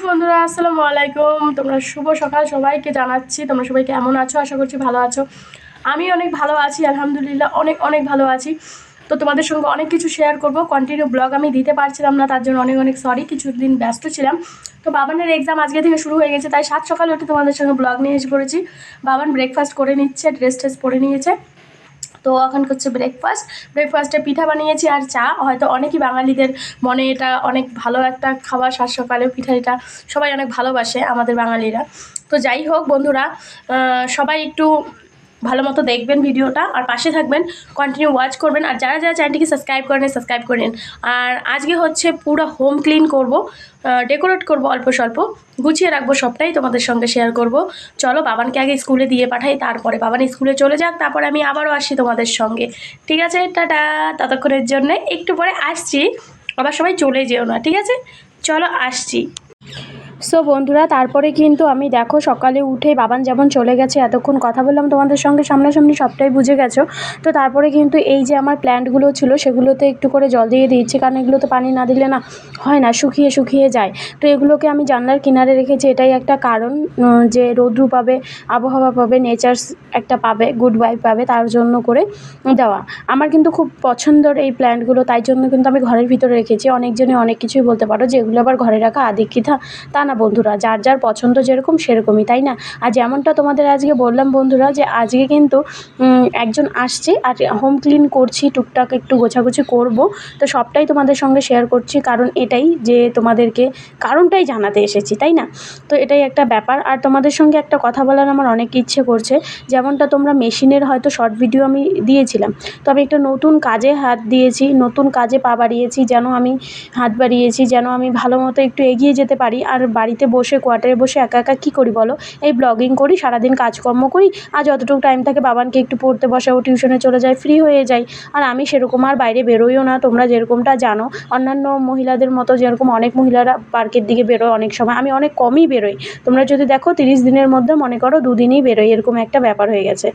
বন্ধুরা, আসসালামু আলাইকুম। তোমরা শুভ সকাল সবাইকে জানাচ্ছি। তোমরা সবাই কেমন আছো? আশা করছি ভালো আছো। আমি অনেক ভালো আছি, আলহামদুলিল্লাহ অনেক অনেক ভালো আছি। তো তোমাদের সঙ্গে অনেক কিছু শেয়ার করব। কন্টিনিউ ব্লগ আমি দিতে পারছিলাম না, তার জন্য অনেক অনেক সরি। কিছুদিন ব্যস্ত ছিলাম। তো বাবানের এক্সাম আজকে থেকে শুরু হয়ে গেছে, তাই সাত সকালে উঠে তোমাদের সঙ্গে ব্লগ নিয়ে এসে পড়েছি। বাবান ব্রেকফাস্ট করে নিচ্ছে, ড্রেস ট্রেস পরে নিয়েছে। তো এখন হচ্ছে ব্রেকফাস্টে পিঠা বানিয়েছি আর চা। হয়তো অনেকই বাঙালিদের মনে এটা অনেক ভালো একটা খাবার, সাত সকালে পিঠা, এটা সবাই অনেক ভালোবাসে আমাদের বাঙালিরা। তো যাই হোক বন্ধুরা, সবাই একটু ভালো মতো দেখবেন ভিডিওটা আর পাশে থাকবেন, কন্টিনিউ ওয়াচ করবেন। আর যারা যারা চ্যানেলটিকে সাবস্ক্রাইব করেন। আর আজকে হচ্ছে পুরো হোম ক্লিন করব, ডেকোরেট করব, অল্প স্বল্প গুছিয়ে রাখবো, সবটাই তোমাদের সঙ্গে শেয়ার করব। চলো বাবানকে আগে স্কুলে দিয়ে পাঠাই, তারপরে বাবান স্কুলে চলে যাক, তারপরে আমি আবারও আসি তোমাদের সঙ্গে। ঠিক আছে, টাটা। ততক্ষণের জন্য একটু পরে আসছি, আবার সবাই চলে যেও না, ঠিক আছে? চলো আসছি। সো বন্ধুরা, তারপরে কিন্তু আমি দেখো সকালে উঠে বাবান যেমন চলে গেছে, এতক্ষণ কথা বললাম তোমাদের সঙ্গে সামনাসামনি, সবটাই বুঝে গেছো। তো তারপরে কিন্তু এই যে আমার প্ল্যান্টগুলো ছিল সেগুলোতে একটু করে জল দিয়ে দিচ্ছি, কারণ এগুলো তো পানি না দিলে না হয় না, শুকিয়ে শুকিয়ে যায়। তো এগুলোকে আমি জানলার কিনারে রেখেছি, এটাই একটা কারণ যে রৌদ্র পাবে, আবহাওয়া পাবে, নেচার্স একটা পাবে, গুড ভাইব পাবে, তার জন্য করে দেওয়া। আমার কিন্তু খুব পছন্দের এই প্ল্যান্টগুলো, তাই জন্য কিন্তু আমি ঘরের ভিতরে রেখেছি। অনেকজনে অনেক কিছুই বলতে পারো যে এগুলো আবার ঘরে রাখা আদিক্ষিতা, তা না বন্ধুরা, যার যার পছন্দ যেরকম সেরকমই, তাই না? আর যেমনটা তোমাদের আজকে বললাম বন্ধুরা, যে আজকে কিন্তু একজন আসছে আর হোম ক্লিন করছি, টুকটাক একটু গোছাগুছি করব। তো সবটাই তোমাদের সঙ্গে শেয়ার করছি, কারণ এটাই যে তোমাদেরকে কারণটাই জানাতে এসেছি, তাই না? তো এটাই একটা ব্যাপার। আর তোমাদের সঙ্গে একটা কথা বলার আমার অনেক ইচ্ছে করছে। যেমনটা তোমরা মেশিনের হয়তো শর্ট ভিডিও আমি দিয়েছিলাম, তো আমি একটা নতুন কাজে হাত দিয়েছি, নতুন কাজে পা বাড়িয়েছি, যেন আমি ভালো মতো একটু এগিয়ে যেতে পারি। আর বাড়িতে বসে, কোয়ার্টারে বসে একা একা কী করি বলো? এই ব্লগিং করি, সারাদিন কাজকর্ম করি, আর যতটুকু টাইম থাকে বাবানকে একটু পড়তে বসাও, টিউশনে চলে যাই, ফ্রি হয়ে যাই। আর আমি সেরকম আর বাইরে বেরোইও না, তোমরা যেরকমটা জানো। অন্যান্য মহিলাদের মতো যেরকম অনেক মহিলারা পার্কের দিকে বেরোয় অনেক সময়, আমি অনেক কমই বেরোই। তোমরা যদি দেখো 30 দিনের মধ্যে মনে করো 2 দিনই বেরোই, এরকম একটা ব্যাপার হয়ে গেছে।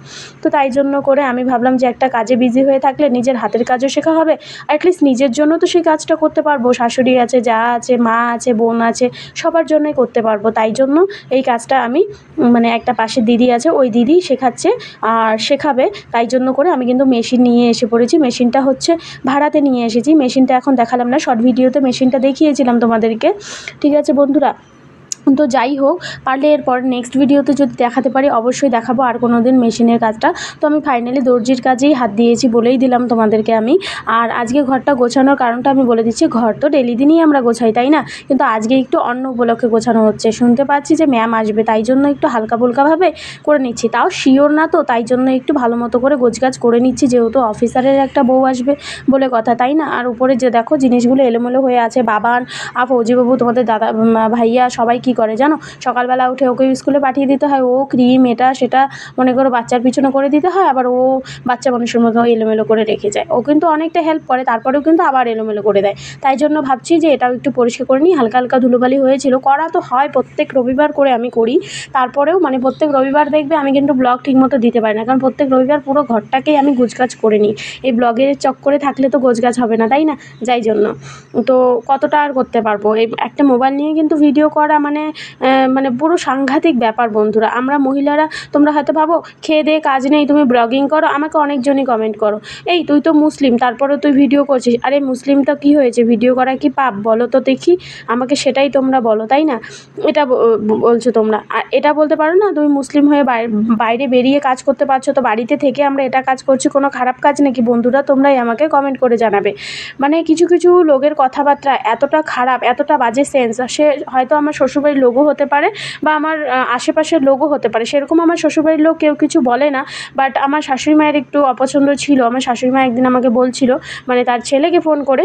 তো তাই জন্য করে আমি ভাবলাম যে একটা কাজে বিজি হয়ে থাকলে নিজের হাতের কাজও শেখা হবে, অ্যাটলিস্ট নিজের জন্য তো সেই কাজটা করতে পারবো। শাশুড়ি আছে, যা আছে, মা আছে, বোন আছে, সবার জন্যই করতে পারবো। তাই জন্য এই কাজটা আমি মানে একটা পাশে দিদি আছে, ওই দিদি শেখাচ্ছে আর শেখাবে, তাই জন্য করে আমি কিন্তু মেশিন নিয়ে এসে পড়েছি। মেশিনটা হচ্ছে ভাড়াতে নিয়ে এসেছি। মেশিনটা এখন দেখালাম না, শর্ট ভিডিওতে মেশিনটা দেখিয়েছিলাম তোমাদেরকে, ঠিক আছে বন্ধুরা? তো যাই হোক, পারলে এরপর নেক্সট ভিডিওতে যদি দেখাতে পারি অবশ্যই দেখাবো আর কোনো দিন মেশিনের কাজটা। তো আমি ফাইনালি দর্জির কাজেই হাত দিয়েছি, বলেই দিলাম তোমাদেরকে আমি। আর আজকে ঘরটা গোছানোর কারণটা আমি বলে দিচ্ছি। ঘর তো ডেলি দিনই আমরা গোছাই, তাই না? কিন্তু আজকে একটু অন্য উপলক্ষে গোছানো হচ্ছে। শুনতে পাচ্ছি যে ম্যাম আসবে, তাই জন্য একটু হালকা ফুলকাভাবে করে নিচ্ছি। তাও শিওর না তো, তাই জন্য একটু ভালো মতো করে গোছগাছ করে নিচ্ছি, যেহেতু অফিসারের একটা বউ আসবে বলে কথা, তাই না? আর উপরে যে দেখো জিনিসগুলো এলোমেলো হয়ে আছে, বাবান আর ফৌজিবাবু, তোমাদের দাদা ভাইয়া সবাই কী করে জানো? সকালবেলা উঠে ওকে স্কুলে পাঠিয়ে দিতে হয়, ও ক্রিম এটা সেটা মনে করো বাচ্চার পিছনে করে দিতে হয়, আবার ও বাচ্চা মানুষের মতো এলোমেলো করে রেখে যায়। ও কিন্তু অনেকটা হেল্প করে, তারপরেও কিন্তু আবার এলোমেলো করে দেয়। তাই জন্য ভাবছি যে এটাও একটু পরিষ্কার করে নিই। হালকা হালকা ধুলোবালি হয়েছিল, করা তো হয় প্রত্যেক রবিবার করে আমি করি। তারপরেও মানে প্রত্যেক রবিবার দেখবে আমি কিন্তু ব্লগ ঠিকমতো দিতে পারি না, কারণ প্রত্যেক রবিবার পুরো ঘরটাকেই আমি গোছগাছ করে নিই। এই ব্লগের চক্করে থাকলে তো গোছগাছ হবে না, তাই না? যাই জন্য তো কতটা আর করতে পারবো। এই একটা মোবাইল নিয়ে কিন্তু ভিডিও করা মানে পুরো সাংঘাতিক ব্যাপার বন্ধুরা। আমরা মহিলারা, তোমরা হয়তো ভাবো খেয়ে দেয়ে কাজ নেই, তুমি ব্লগিং করো। আমাকে অনেকজনই কমেন্ট করো, এই তুই তো মুসলিম, তারপরেও তুই ভিডিও করছিস। আরে মুসলিম তো কী হয়েছে, ভিডিও করা কি পাপ বলো তো দেখি? আমাকে সেটাই তোমরা বলো, তাই না? এটা বলছো তোমরা। আর এটা বলতে পারো না, তুমি মুসলিম হয়ে বাইরে বেরিয়ে কাজ করতে পারছো, তো বাড়িতে থেকে আমরা এটা কাজ করছি কোনো খারাপ কাজ নাকি? বন্ধুরা তোমরাই আমাকে কমেন্ট করে জানাবে। মানে কিছু কিছু লোকের কথাবার্তা এতটা খারাপ, এতটা বাজে সেন্স। সে হয়তো আমার শ্বশুরবাড়ির লোকও হতে পারে বা আমার আশেপাশের লোকও হতে পারে, সেরকম আমার শ্বশুরবাড়ির লোক কেউ কিছু বলে না। বাট আমার শাশুড়ি মায়ের একটু অপছন্দ ছিল। আমার শাশুড়ি মা একদিন আমাকে বলছিল, মানে তার ছেলেকে ফোন করে,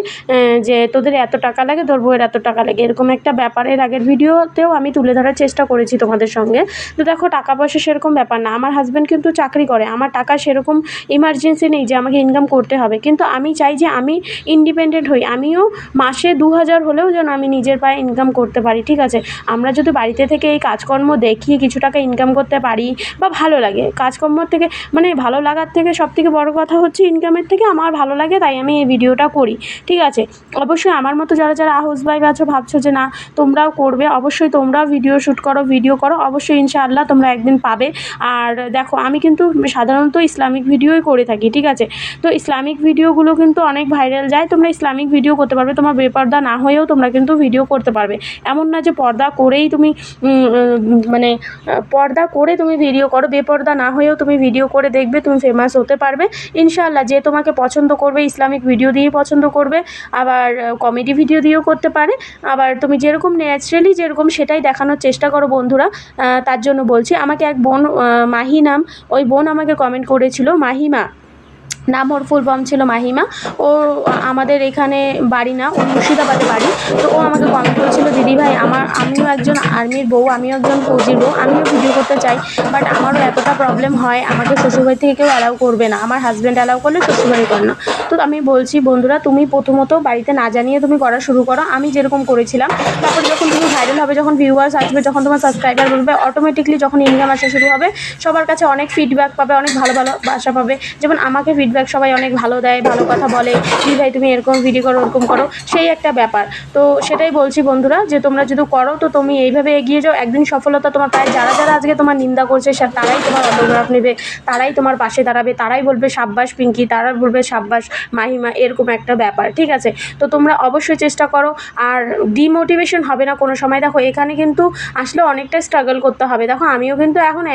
যে তোদের এত টাকা লাগে, তোর বউয়ের এত টাকা লাগে, এরকম একটা ব্যাপারের আগের ভিডিওতেও আমি তুলে ধরার চেষ্টা করেছি তোমাদের সঙ্গে। তো দেখো, টাকা পয়সা সেরকম ব্যাপার না। আমার হাজব্যান্ড কিন্তু চাকরি করে, আমার টাকা সেরকম ইমার্জেন্সি নেই যে আমাকে ইনকাম করতে হবে, কিন্তু আমি চাই যে আমি ইন্ডিপেন্ডেন্ট হই। আমিও মাসে 2000 হলেও যেন আমি নিজের পায়ে ইনকাম করতে পারি, ঠিক আছে? আমরা যদি বাড়িতে থেকে এই কাজকর্ম দেখিয়ে কিছু টাকা ইনকাম করতে পারি বা ভালো লাগে কাজকর্ম থেকে, মানে ভালো লাগার থেকে সবথেকে বড় কথা হচ্ছে ইনকামের থেকে আমার ভালো লাগে, তাই আমি এই ভিডিওটা করি। ঠিক আছে, অবশ্যই আমার মতো যারা যারা হাউস ওয়াইফ আছো, ভাবছো যে না তোমরাও করবে, অবশ্যই তোমরাও ভিডিও শ্যুট করো, ভিডিও করো, অবশ্যই ইনশাআল্লাহ তোমরা একদিন পাবে। আর দেখো আমি কিন্তু সাধারণত ইসলামিক ভিডিওই করে থাকি। ঠিক আছে, তো ইসলামিক ভিডিওগুলো কিন্তু অনেক ভাইরাল যায়, তোমরা ইসলামিক ভিডিও করতে পারবে, তোমার বেপর্দা না হয়েও তোমরা কিন্তু ভিডিও করতে পারবে। এমন না যে পর্দা করেই তুমি মানে পর্দা করে তুমি ভিডিও করো, বেপর্দা না হয়েও তুমি ভিডিও করে দেখবে তুমি ফেমাস হতে পারবে ইনশাআল্লাহ। যে তোমাকে পছন্দ করবে ইসলামিক ভিডিও দিয়েই পছন্দ করবে, আবার কমেডি ভিডিও দিয়েও করতে পারে, আবার তুমি যেরকম ন্যাচারালি যেরকম সেটাই দেখানোর চেষ্টা করো বন্ধুরা। তার জন্য বলছি, আমাকে এক বোন মাহি নাম, ওই বোন আমাকে কমেন্ট করেছিল, মাহিমা নাম, ওর ফুল ফর্ম ছিল মাহিমা। ও আমাদের এখানে বাড়ি না, ও মুর্শিদাবাদে বাড়ি। তো ও আমাকে কমেন্ট করেছিল, দিদিভাই আমিও একজন আর্মির বউ, আমিও একজন ফৌজির বউ, আমিও ভিডিও করতে চাই, বাট আমারও এতটা প্রবলেম হয়, আমাকে শ্বশুরবাড়ি থেকে কেউ অ্যালাউ করবে না, আমার হাজব্যান্ড অ্যালাউ করলে শ্বশুরবাড়ি করে না। তো আমি বলছি বন্ধুরা, তুমি প্রথমত বাড়িতে না জানিয়ে তুমি করা শুরু করো, আমি যেরকম করেছিলাম। তারপর যখন তুমি ভাইরাল হবে, যখন ভিউয়ার্স আসবে, যখন তোমার সাবস্ক্রাইবার বলবে, অটোমেটিকলি যখন ইনকাম আসা শুরু হবে, সবার কাছে অনেক ফিডব্যাক পাবে, অনেক ভালো ভালো বাসা পাবে। যেমন আমাকে ফিডব্যাক সবাই অনেক ভালো দেয়, ভালো কথা বলে, ভাই তুমি এরকম ভিডিও করো, ওরকম করো, সেই একটা ব্যাপার। তো সেটাই বলছি বন্ধুরা, যে তোমরা যদি করো তো তুমি এইভাবে এগিয়ে যাও, একদিন সফলতা তোমার পায়। যারা যারা আজকে তোমার নিন্দা করছে তারাই তোমার অটোগ্রাফ নেবে, তারাই তোমার পাশে দাঁড়াবে, তারাই বলবে সাব্বাস পিঙ্কি, তারা বলবে সাব্বাস মাহিমা, এরকম একটা ব্যাপার। ঠিক আছে, তো তোমরা অবশ্যই চেষ্টা করো, আর ডিমোটিভেশন হবে না কোনো সময়। দেখো এখানে কিন্তু আসলে অনেকটা স্ট্রাগল করতে হবে। দেখো আমিও কিন্তু এখন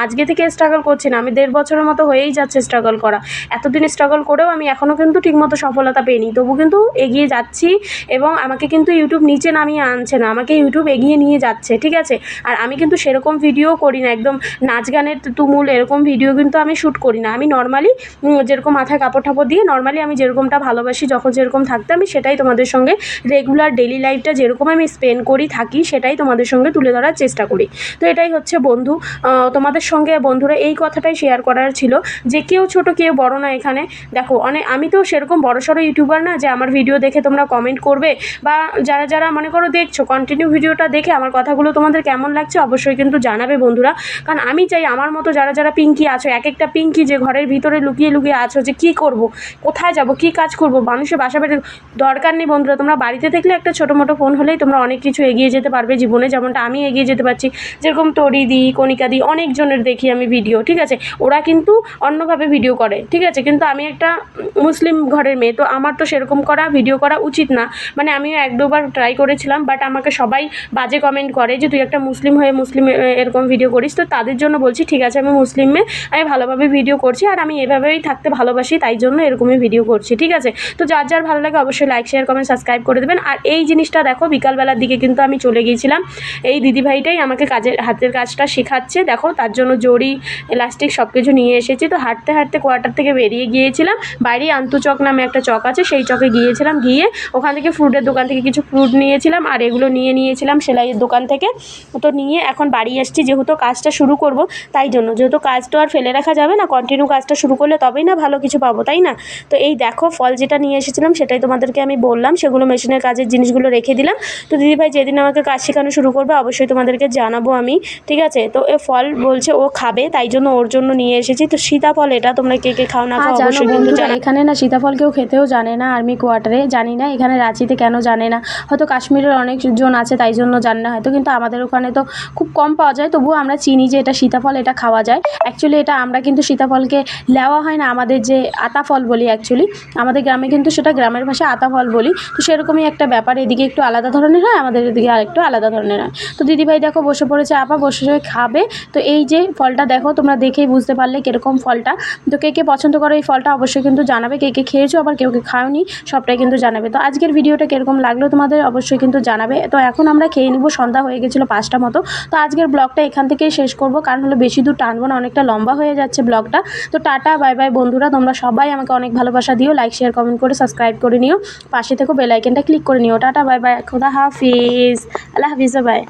আজকে থেকে স্ট্রাগল করছি না, আমি 1.5 বছরের মতো হয়েই যাচ্ছে স্ট্রাগল করা। এতদিন স্ট্রাগল করেও আমি এখনও কিন্তু ঠিকমতো সফলতা পেইনি, তবু কিন্তু এগিয়ে যাচ্ছি, এবং আমাকে কিন্তু ইউটিউব নিচে নামিয়ে আনছে না, আমাকে ইউটিউব এগিয়ে নিয়ে যাচ্ছে। ঠিক আছে, আর আমি কিন্তু সেরকম ভিডিও করি না, একদম নাচ গানের তুমুল এরকম ভিডিও কিন্তু আমি শ্যুট করি না। আমি নর্মালি যেরকম মাথায় কাপড় টাপড় দিয়ে নর্মালি আমি যেরকমটা ভালোবাসি, যখন যেরকম থাকতে, আমি সেটাই তোমাদের সঙ্গে রেগুলার ডেলি লাইফটা যেরকম আমি স্পেন্ড করি থাকি, সেটাই তোমাদের সঙ্গে তুলে ধরার চেষ্টা করি। তো এটাই হচ্ছে বন্ধু, তোমাদের সঙ্গে বন্ধুরা এই কথাটাই শেয়ার করার ছিল, যে কেউ ছোট কেউ বড় না। এখানে দেখো আমি তো সেরকম বড়সড় ইউটিউবার না যে আমার ভিডিও দেখে তোমরা কমেন্ট করবে, বা যারা যারা মনে করো দেখছো কন্টিনিউ ভিডিওটা দেখে আমার কথাগুলো তোমাদের কেমন লাগছে অবশ্যই কিন্তু জানাবে বন্ধুরা। কারণ আমি চাই আমার মতো যারা যারা পিঙ্কি আছো, এক একটা পিঙ্কি যে ঘরের ভিতরে লুকিয়ে লুকিয়ে আছো, যে কী করব, কোথায় যাব, কী কাজ করব, মানুষের বাসা বাড়ির দরকার নেই বন্ধুরা। তোমরা বাড়িতে থাকলে একটা ছোটো মোটো ফোন হলেই তোমরা অনেক কিছু এগিয়ে যেতে পারবে জীবনে, যেমনটা আমি এগিয়ে যেতে পারছি। যেরকম তরিদি, কণিকাদি, অনেকজনের দেখি আমি ভিডিও। ঠিক আছে, ওরা কিন্তু অন্যভাবে ভিডিও করে। ঠিক আছে, কিন্তু আমি একটা মুসলিম ঘরের মেয়ে, তো আমার তো সেরকম করা ভিডিও করা উচিত না। মানে আমিও 1-2বার ট্রাই করেছিলাম, বাট আমাকে সবাই বাজে কমেন্ট করে যে তুই একটা মুসলিম হয়ে মুসলিম এরকম ভিডিও করিস। তো তাদের জন্য বলছি ঠিক আছে, আমি মুসলিম মেয়ে, আমি ভালোভাবে ভিডিও করছি, আর আমি এভাবেই থাকতে ভালোবাসি, তাই জন্য এরকমই ভিডিও করছি। ঠিক আছে, তো যার যার ভালো লাগে অবশ্যই লাইক শেয়ার কমেন্ট সাবস্ক্রাইব করে দেবেন। আর এই জিনিসটা দেখো, বিকালবেলার দিকে কিন্তু আমি চলে গিয়েছিলাম, এই দিদিভাইটাই আমাকে হাতের কাজটা শেখাচ্ছে। দেখো তার জন্য জড়ি, ইলাস্টিক সব কিছু নিয়ে এসেছি। তো হাঁটতে হাঁটতে কোয়ার্টার থেকে বেরিয়ে গিয়েছিলাম, বাইরে আন্তচক নামে একটা চক আছে, সেই চকে গিয়েছিলাম, গিয়ে ওখান থেকে ফ্রুটের দোকান থেকে কিছু ফ্রুট নিয়েছিলাম, আর এগুলো নিয়েছিলাম সেলাইয়ের দোকান থেকে। তো নিয়ে এখন বাড়ি এসেছি, যেহেতু কাজটা শুরু করব, তাই জন্য, যেহেতু কাজ তো আর ফেলে রাখা যাবে না, কন্টিনিউ কাজটা শুরু করলে তবেই না ভালো কিছু পাবো, তাই না? তো এই দেখো ফল যেটা নিয়ে এসেছিলাম সেটাই তোমাদেরকে আমি বললাম, সেগুলো মেশিনের কাজের জিনিসগুলো রেখে দিলাম। তো দিদিভাই যেদিন আমাকে কাজ শেখানো শুরু করবে অবশ্যই তোমাদেরকে জানাবো আমি। ঠিক আছে, তো এ ফল বলছে ও খাবে, তাই জন্য ওর জন্য নিয়ে এসেছি। তো সীতাফল, এটা তোমরা কে কে খাও না খাও অবশ্যই কিন্তু জানো। এখানে না সীতাফল কেউ খেতেও জানে না আর্মি কোয়ার্টারে, জানি না এখানে রাঁচিতে কেন জানে না, হয়তো কাশ্মীরের অনেকজন আছে তাই জন্য জানে না হয়তো, কিন্তু আমাদের ওখানে তো খুব কম পাওয়া যায়, তবুও আমরা চিনি যে এটা সীতাফল, এটা খাওয়া যায়। অ্যাকচুয়ালি এটা আমরা কিন্তু সীতাফলকে লেওয়া হয় না, আমাদের যে আতাফল বলি, অ্যাকচুয়ালি আমাদের গ্রামে কিন্তু সেটা গ্রামের ভাষায় আতাফল বলি। তো সেরকমই একটা ব্যাপার, এদিকে একটু আলাদা ধরনের হয়, আমাদের এদিকে আরেকটু আলাদা ধরনের হয়। তো দিদিভাই দেখো বসে পড়েছে, আপা বসে খাবে। তো এই যে ফলটা দেখো, তোমরা দেখেই বুঝতে পারলে কীরকম ফলটা। তো কে কে পছন্দ করো এই ফলটা অবশ্যই কিন্তু জানাবে, কে কে খেয়েছো আবার কেউ কে খাওনি সবটাই কিন্তু জানাবে। তো আজকের ভিডিওটা কীরকম লাগলো তোমাদের অবশ্যই কিন্তু জানাবে। তো এখন আমরা খেয়ে নিব, সন্ধ্যা হয়ে গেছিলো 5টা মতো। তো আজকের ব্লগটা এখান থেকেই শেষ করব, কারণ হলো বেশি দূর টানবো না, অনেকটা লম্বা হয়ে যাচ্ছে ব্লগটা। তো টাটা বাই বাই বন্ধুরা, তোমরা সবাই আমাকে অনেক ভালোবাসা দিও, লাইক শেয়ার কমেন্ট করে সাবস্ক্রাইব করে নিও, পাশে থেকে বেল আইকনটা ক্লিক করে নিও। টাটা বাই বাই, খোদা হাফিজ, আল্লাহ হাফিজ, বাই।